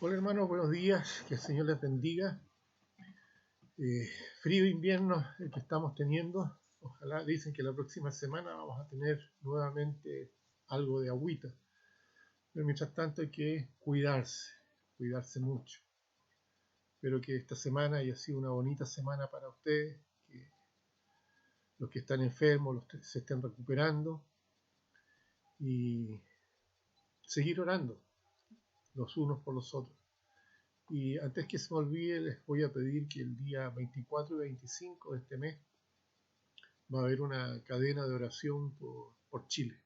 Hola hermanos, buenos días, que el Señor les bendiga. Eh, Frío invierno el que estamos teniendo. Ojalá, dicen que la próxima semana vamos a tener nuevamente algo de agüita. Pero mientras tanto hay que cuidarse mucho. Espero que esta semana haya sido una bonita semana para ustedes, que los que están enfermos se estén recuperando y seguir orando los unos por los otros. Y antes que se me olvide, les voy a pedir que el día 24 y 25 de este mes va a haber una cadena de oración por Chile.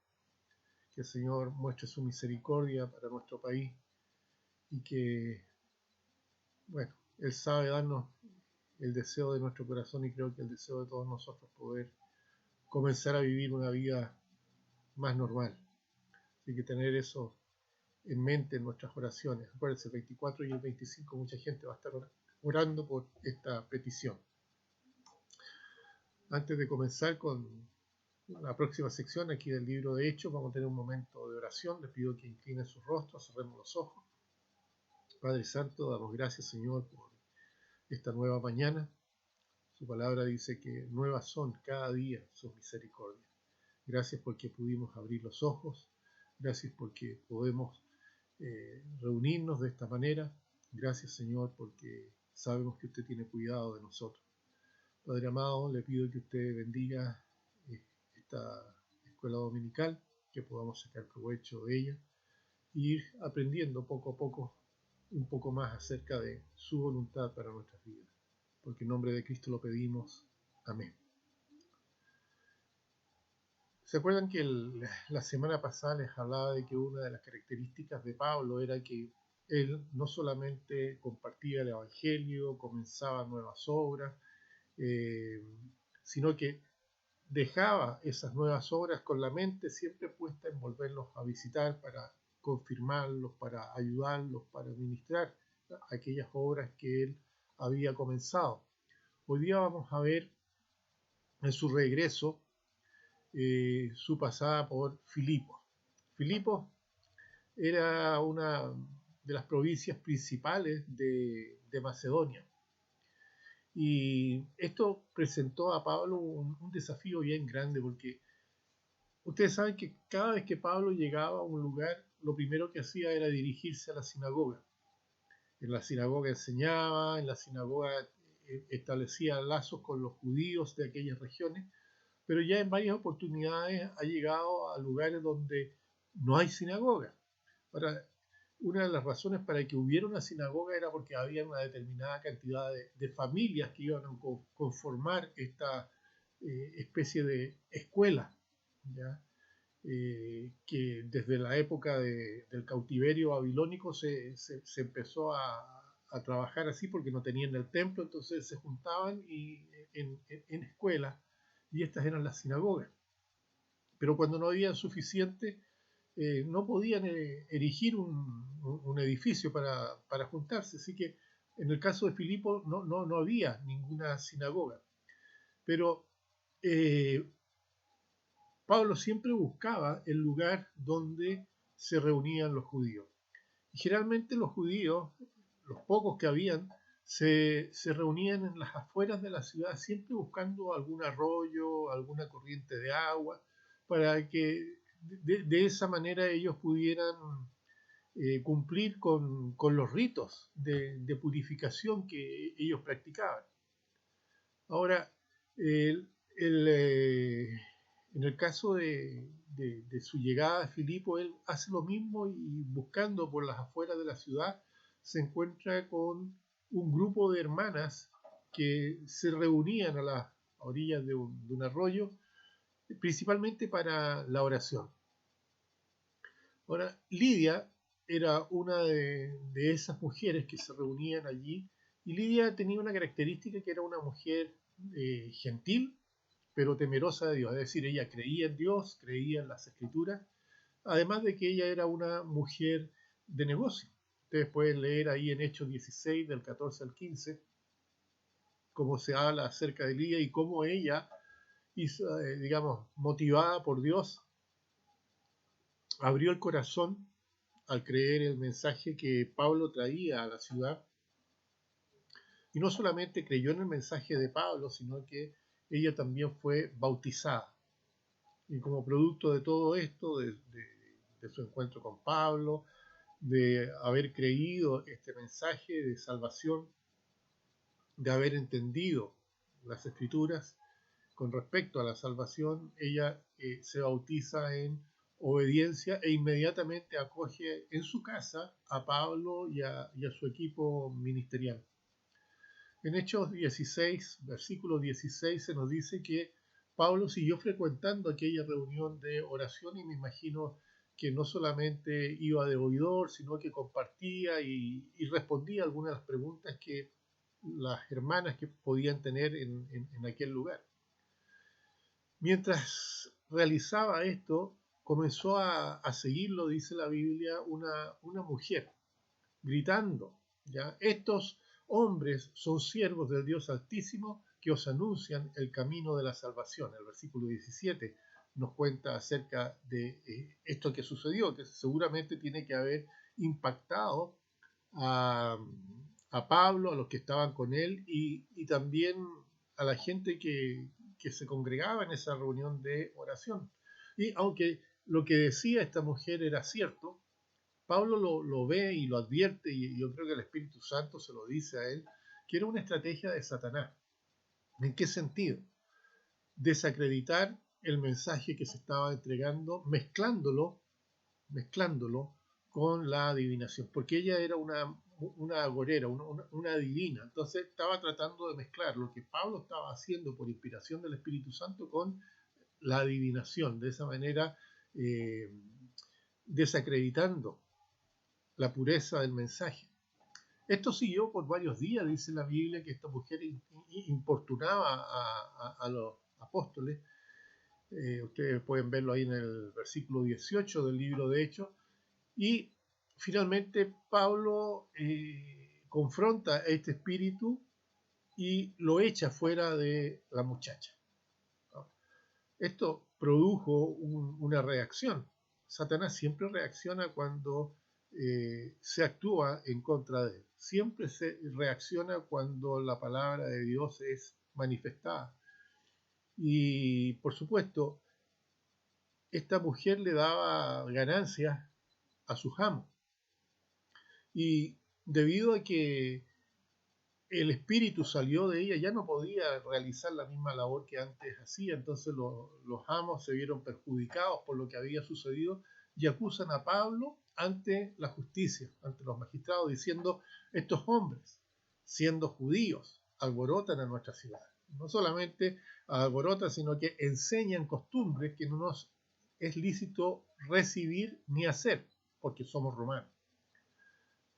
Que el Señor muestre su misericordia para nuestro país y que, bueno, Él sabe darnos el deseo de nuestro corazón y creo que el deseo de todos nosotros poder comenzar a vivir una vida más normal. Así que tener eso en mente en nuestras oraciones. Acuérdense, el 24 y el 25 mucha gente va a estar orando por esta petición. Antes de comenzar con la próxima sección aquí del libro de Hechos, vamos a tener un momento de oración. Les pido que inclinen sus rostros, cerremos los ojos. Padre Santo, damos gracias, Señor, por esta nueva mañana. Su palabra dice que nuevas son cada día sus misericordias. Gracias porque pudimos abrir los ojos. Gracias porque podemos reunirnos de esta manera. Gracias, Señor, porque sabemos que usted tiene cuidado de nosotros. Padre amado, le pido que usted bendiga esta escuela dominical, que podamos sacar provecho de ella e ir aprendiendo poco a poco un poco más acerca de su voluntad para nuestras vidas. Porque en nombre de Cristo lo pedimos. Amén. ¿Se acuerdan que la semana pasada les hablaba de que una de las características de Pablo era que él no solamente compartía el Evangelio, comenzaba nuevas obras, sino que dejaba esas nuevas obras con la mente siempre puesta en volverlos a visitar para confirmarlos, para ayudarlos, para administrar aquellas obras que él había comenzado. Hoy día vamos a ver en su regreso su pasada por Filipos. Filipos era una de las provincias principales de Macedonia. Y esto presentó a Pablo un desafío bien grande porque ustedes saben que cada vez que Pablo llegaba a un lugar, lo primero que hacía era dirigirse a la sinagoga. En la sinagoga enseñaba, en la sinagoga establecía lazos con los judíos de aquellas regiones, pero ya en varias oportunidades ha llegado a lugares donde no hay sinagoga. Ahora, una de las razones para que hubiera una sinagoga era porque había una determinada cantidad de familias que iban a conformar esta especie de escuela, ¿ya? Que desde la época del cautiverio babilónico se empezó a trabajar así porque no tenían el templo, entonces se juntaban en escuelas y estas eran las sinagogas. Pero cuando no había suficiente, no podían erigir un edificio para juntarse, así que en el caso de Filipo no había ninguna sinagoga. Pero Pablo siempre buscaba el lugar donde se reunían los judíos. Y generalmente los judíos, los pocos que habían, se reunían en las afueras de la ciudad, siempre buscando algún arroyo, alguna corriente de agua, para que de esa manera ellos pudieran cumplir con los ritos de purificación que ellos practicaban. Ahora, el, en el caso de su llegada a Filipo, él hace lo mismo y buscando por las afueras de la ciudad, se encuentra con un grupo de hermanas que se reunían a las orillas de un arroyo, principalmente para la oración. Ahora, Lidia era una de esas mujeres que se reunían allí, y Lidia tenía una característica que era una mujer gentil, pero temerosa de Dios, es decir, ella creía en Dios, creía en las Escrituras, además de que ella era una mujer de negocio. Ustedes pueden leer ahí en Hechos 16, del 14 al 15, cómo se habla acerca de Lidia y cómo ella, digamos, motivada por Dios, abrió el corazón al creer el mensaje que Pablo traía a la ciudad. Y no solamente creyó en el mensaje de Pablo, sino que ella también fue bautizada. Y como producto de todo esto, de su encuentro con Pablo, de haber creído este mensaje de salvación, de haber entendido las escrituras con respecto a la salvación, ella se bautiza en obediencia e inmediatamente acoge en su casa a Pablo y a su equipo ministerial. En Hechos 16, versículo 16, se nos dice que Pablo siguió frecuentando aquella reunión de oración y me imagino que no solamente iba de oidor, sino que compartía y respondía algunas de las preguntas que las hermanas que podían tener en aquel lugar. Mientras realizaba esto, comenzó a seguirlo, dice la Biblia, una mujer, gritando, ¿ya? Estos hombres son siervos del Dios Altísimo que os anuncian el camino de la salvación. El versículo 17 nos cuenta acerca de esto que sucedió, que seguramente tiene que haber impactado a Pablo, a los que estaban con él y también a la gente que se congregaba en esa reunión de oración. Y aunque lo que decía esta mujer era cierto, Pablo lo ve y lo advierte, y yo creo que el Espíritu Santo se lo dice a él, que era una estrategia de Satanás. ¿En qué sentido? Desacreditar el mensaje que se estaba entregando, mezclándolo con la adivinación, porque ella era una agorera, una adivina. Entonces estaba tratando de mezclar lo que Pablo estaba haciendo por inspiración del Espíritu Santo con la adivinación, de esa manera desacreditando la pureza del mensaje. Esto siguió por varios días, dice la Biblia, que esta mujer importunaba a los apóstoles. Ustedes pueden verlo ahí en el versículo 18 del libro de Hechos. Y finalmente Pablo confronta a este espíritu y lo echa fuera de la muchacha. Esto produjo una reacción. Satanás siempre reacciona cuando se actúa en contra de él. Siempre se reacciona cuando la palabra de Dios es manifestada. Y por supuesto, esta mujer le daba ganancias a sus amos. Y debido a que el espíritu salió de ella, ya no podía realizar la misma labor que antes hacía, entonces los amos se vieron perjudicados por lo que había sucedido y acusan a Pablo ante la justicia, ante los magistrados, diciendo, estos hombres, siendo judíos, alborotan a nuestra ciudad. No solamente alborotan, sino que enseñan costumbres que no nos es lícito recibir ni hacer, porque somos romanos.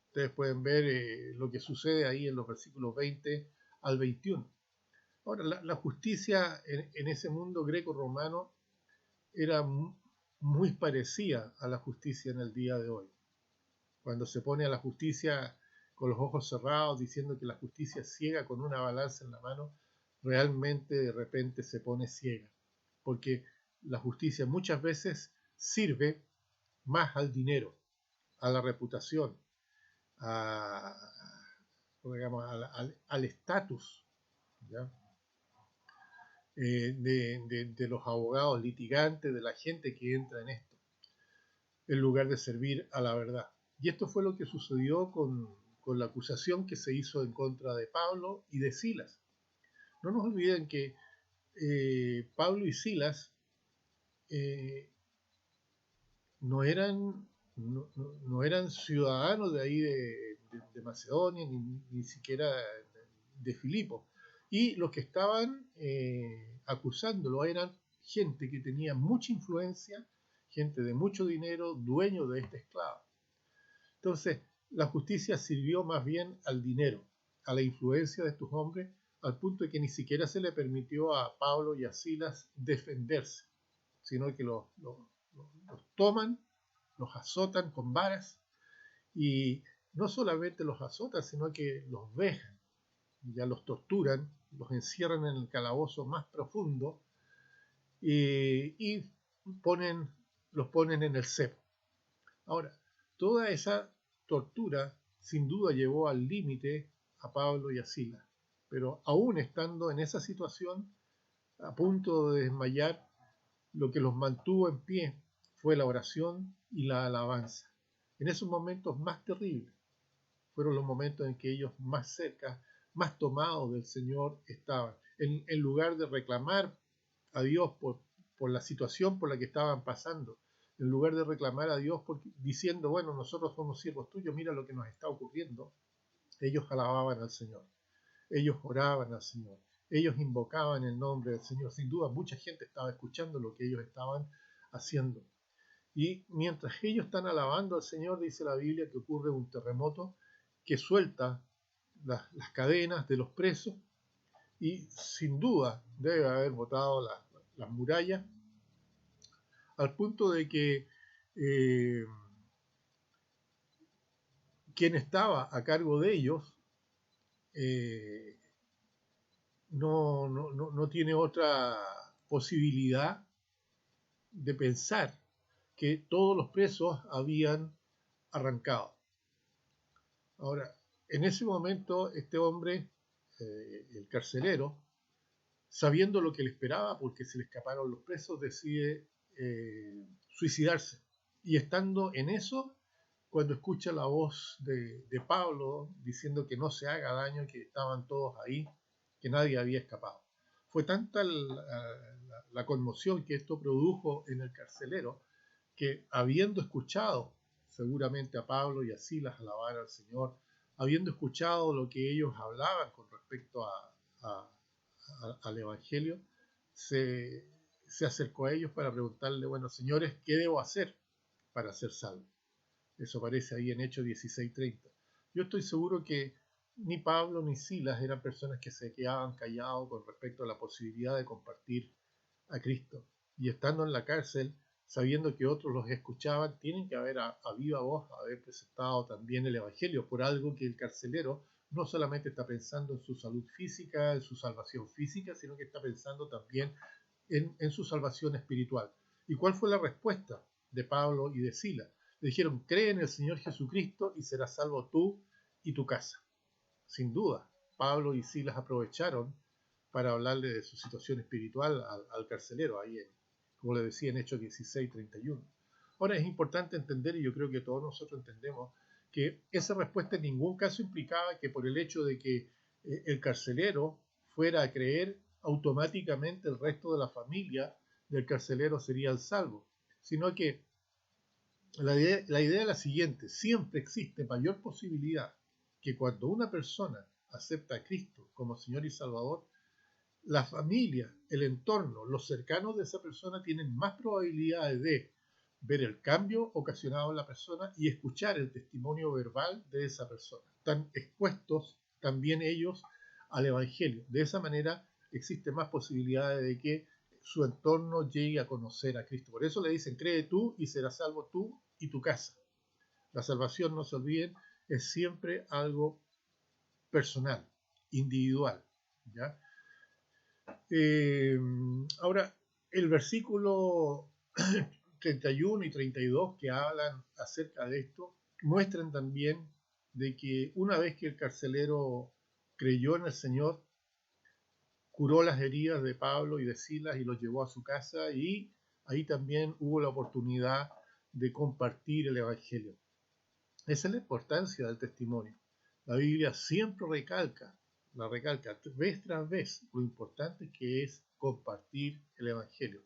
Ustedes pueden ver lo que sucede ahí en los versículos 20 al 21. Ahora, la justicia en ese mundo greco-romano era muy parecida a la justicia en el día de hoy. Cuando se pone a la justicia con los ojos cerrados, diciendo que la justicia es ciega con una balanza en la mano, realmente de repente se pone ciega. Porque la justicia muchas veces sirve más al dinero, a la reputación, al estatus de los abogados litigantes, de la gente que entra en esto, en lugar de servir a la verdad. Y esto fue lo que sucedió con la acusación que se hizo en contra de Pablo y de Silas. No nos olviden que Pablo y Silas no eran ciudadanos de ahí de Macedonia, ni siquiera de Filipo. Y los que estaban acusándolo eran gente que tenía mucha influencia, gente de mucho dinero, dueño de este esclavo. Entonces, la justicia sirvió más bien al dinero, a la influencia de estos hombres, al punto de que ni siquiera se le permitió a Pablo y a Silas defenderse, sino que los toman, los azotan con varas, y no solamente los azotan, sino que los vejan, ya los torturan, los encierran en el calabozo más profundo y los ponen en el cepo. Ahora, Toda esa tortura sin duda llevó al límite a Pablo y a Silas, pero aún estando en esa situación, a punto de desmayar, lo que los mantuvo en pie fue la oración y la alabanza. En esos momentos más terribles fueron los momentos en que ellos más cerca, más tomados del Señor estaban. En lugar de reclamar a Dios por la situación por la que estaban pasando, en lugar de reclamar a Dios diciendo, bueno, nosotros somos siervos tuyos, mira lo que nos está ocurriendo, ellos alababan al Señor, ellos oraban al Señor, ellos invocaban el nombre del Señor. Sin duda, mucha gente estaba escuchando lo que ellos estaban haciendo. Y mientras ellos están alabando al Señor, dice la Biblia que ocurre un terremoto que suelta las cadenas de los presos y sin duda debe haber botado las murallas, al punto de que quien estaba a cargo de ellos no tiene otra posibilidad de pensar que todos los presos habían arrancado. Ahora, en ese momento, este hombre, el carcelero, sabiendo lo que le esperaba, porque se le escaparon los presos, decide suicidarse. Y estando en eso, cuando escucha la voz de Pablo diciendo que no se haga daño, que estaban todos ahí, que nadie había escapado. Fue tanta la conmoción que esto produjo en el carcelero, que habiendo escuchado seguramente a Pablo y a Silas alabar al Señor, habiendo escuchado lo que ellos hablaban con respecto al Evangelio, se acercó a ellos para preguntarle, bueno, señores, ¿qué debo hacer para ser salvo? Eso aparece ahí en Hechos 16:30. Yo estoy seguro que ni Pablo ni Silas eran personas que se quedaban callados con respecto a la posibilidad de compartir a Cristo. Y estando en la cárcel, sabiendo que otros los escuchaban, tienen que haber a viva voz haber presentado también el Evangelio, por algo que el carcelero no solamente está pensando en su salud física, en su salvación física, sino que está pensando también en su salvación espiritual. ¿Y cuál fue la respuesta de Pablo y de Silas? Le dijeron, cree en el Señor Jesucristo y serás salvo tú y tu casa. Sin duda, Pablo y Silas aprovecharon para hablarle de su situación espiritual al carcelero, ahí como le decía en Hechos 16:31. Ahora es importante entender, y yo creo que todos nosotros entendemos, que esa respuesta en ningún caso implicaba que por el hecho de que el carcelero fuera a creer, automáticamente el resto de la familia del carcelero sería el salvo, sino que la idea es la siguiente: siempre existe mayor posibilidad que cuando una persona acepta a Cristo como Señor y Salvador, la familia, el entorno, los cercanos de esa persona tienen más probabilidades de ver el cambio ocasionado en la persona y escuchar el testimonio verbal de esa persona. Están expuestos también ellos al Evangelio. De esa manera existe más posibilidades de que su entorno llegue a conocer a Cristo. Por eso le dicen, cree tú y serás salvo tú y tu casa. La salvación, no se olviden, es siempre algo personal, individual, ¿ya? Ahora, el versículo 31 y 32 que hablan acerca de esto muestran también de que una vez que el carcelero creyó en el Señor, curó las heridas de Pablo y de Silas y los llevó a su casa, y ahí también hubo la oportunidad de compartir el Evangelio. Esa es la importancia del testimonio. La Biblia siempre recalca vez tras vez lo importante que es compartir el Evangelio.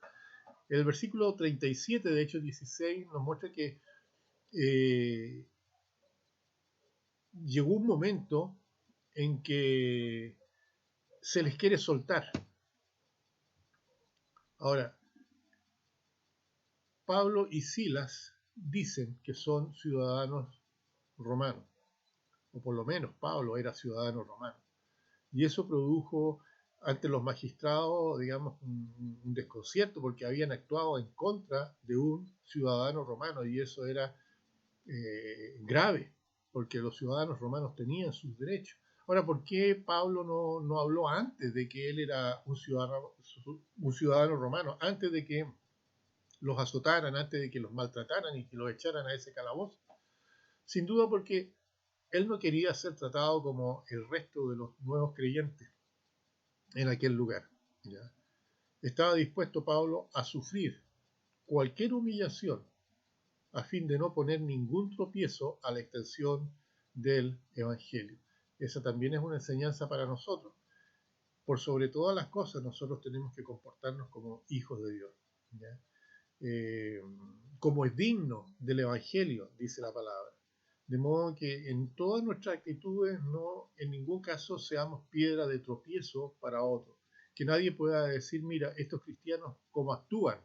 El versículo 37 de Hechos 16 nos muestra que llegó un momento en que se les quiere soltar. Ahora, Pablo y Silas dicen que son ciudadanos romanos, o por lo menos Pablo era ciudadano romano. Y eso produjo ante los magistrados, digamos, un desconcierto, porque habían actuado en contra de un ciudadano romano, y eso era grave, porque los ciudadanos romanos tenían sus derechos. Ahora, ¿por qué Pablo no habló antes de que él era un ciudadano romano, antes de que los azotaran, antes de que los maltrataran y que los echaran a ese calabozo? Sin duda porque él no quería ser tratado como el resto de los nuevos creyentes en aquel lugar. ¿Ya? Estaba dispuesto Pablo a sufrir cualquier humillación a fin de no poner ningún tropiezo a la extensión del Evangelio. Esa también es una enseñanza para nosotros. Por sobre todas las cosas, nosotros tenemos que comportarnos como hijos de Dios. ¿Ya? Como es digno del Evangelio, dice la palabra. De modo que en todas nuestras actitudes no en ningún caso seamos piedra de tropiezo para otros. Que nadie pueda decir, mira, estos cristianos cómo actúan.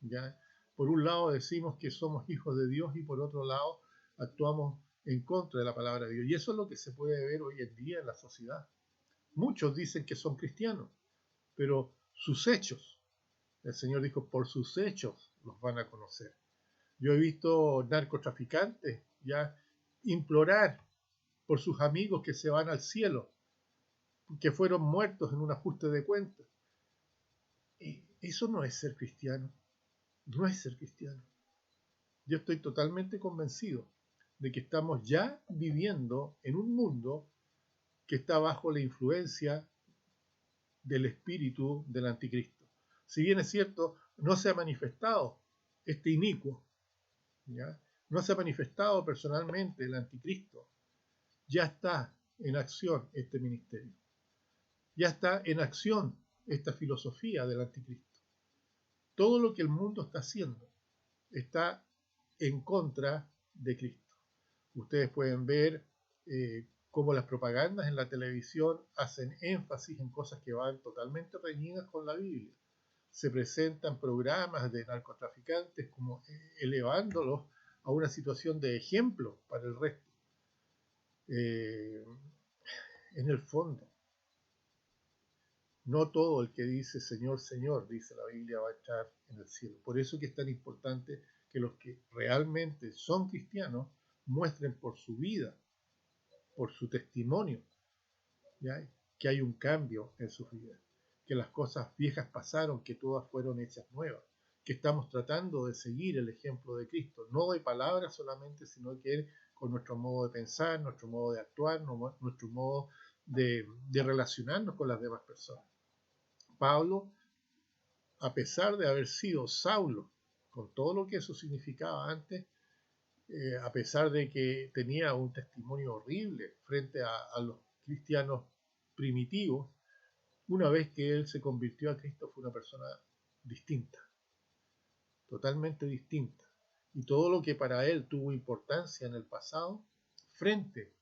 ¿Ya? Por un lado decimos que somos hijos de Dios y por otro lado actuamos en contra de la palabra de Dios. Y eso es lo que se puede ver hoy en día en la sociedad. Muchos dicen que son cristianos, pero sus hechos, el Señor dijo, por sus hechos los van a conocer. Yo he visto narcotraficantes ya implorar por sus amigos que se van al cielo, que fueron muertos en un ajuste de cuentas. Y eso no es ser cristiano, no es ser cristiano. Yo estoy totalmente convencido de que estamos ya viviendo en un mundo que está bajo la influencia del espíritu del anticristo. Si bien es cierto, no se ha manifestado este inicuo, ¿ya? No se ha manifestado personalmente el anticristo, ya está en acción este ministerio, ya está en acción esta filosofía del anticristo. Todo lo que el mundo está haciendo está en contra de Cristo. Ustedes pueden ver cómo las propagandas en la televisión hacen énfasis en cosas que van totalmente reñidas con la Biblia. Se presentan programas de narcotraficantes como elevándolos a una situación de ejemplo para el resto. En el fondo, no todo el que dice Señor, Señor, dice la Biblia, va a estar en el cielo. Por eso que es tan importante que los que realmente son cristianos muestren por su vida, por su testimonio, ¿ya? Que hay un cambio en sus vidas, que las cosas viejas pasaron, que todas fueron hechas nuevas, que estamos tratando de seguir el ejemplo de Cristo, no de palabras solamente, sino que con nuestro modo de pensar, nuestro modo de actuar, nuestro modo de relacionarnos con las demás personas. Pablo, a pesar de haber sido Saulo, con todo lo que eso significaba antes, a pesar de que tenía un testimonio horrible frente a los cristianos primitivos, una vez que él se convirtió a Cristo fue una persona distinta, totalmente distinta. Y todo lo que para él tuvo importancia en el pasado, frente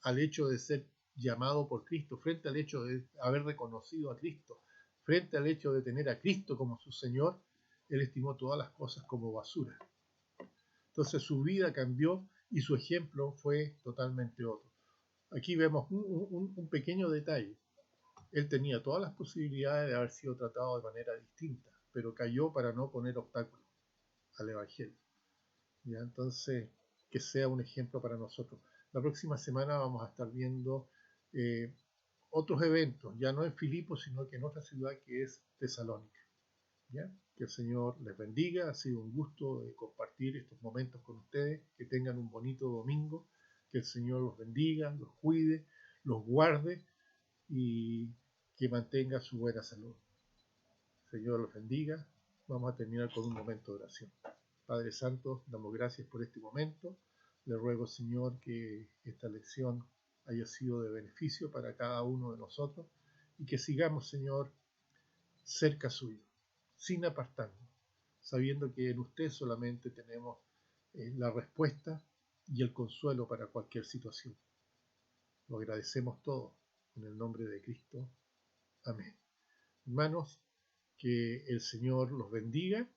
al hecho de ser llamado por Cristo, frente al hecho de haber reconocido a Cristo, frente al hecho de tener a Cristo como su Señor, él estimó todas las cosas como basura. Entonces su vida cambió y su ejemplo fue totalmente otro. Aquí vemos un pequeño detalle. Él tenía todas las posibilidades de haber sido tratado de manera distinta, pero cayó para no poner obstáculos al Evangelio. ¿Ya? Entonces, que sea un ejemplo para nosotros. La próxima semana vamos a estar viendo otros eventos, ya no en Filipos, sino que en otra ciudad que es Tesalónica. ¿Ya? Que el Señor les bendiga, ha sido un gusto compartir estos momentos con ustedes, que tengan un bonito domingo, que el Señor los bendiga, los cuide, los guarde y que mantenga su buena salud. El Señor los bendiga. Vamos a terminar con un momento de oración. Padre Santo, damos gracias por este momento. Le ruego, Señor, que esta lección haya sido de beneficio para cada uno de nosotros y que sigamos, Señor, cerca suyo, sin apartarnos, sabiendo que en usted solamente tenemos la respuesta y el consuelo para cualquier situación. Lo agradecemos todo en el nombre de Cristo. Amén. Hermanos, que el Señor los bendiga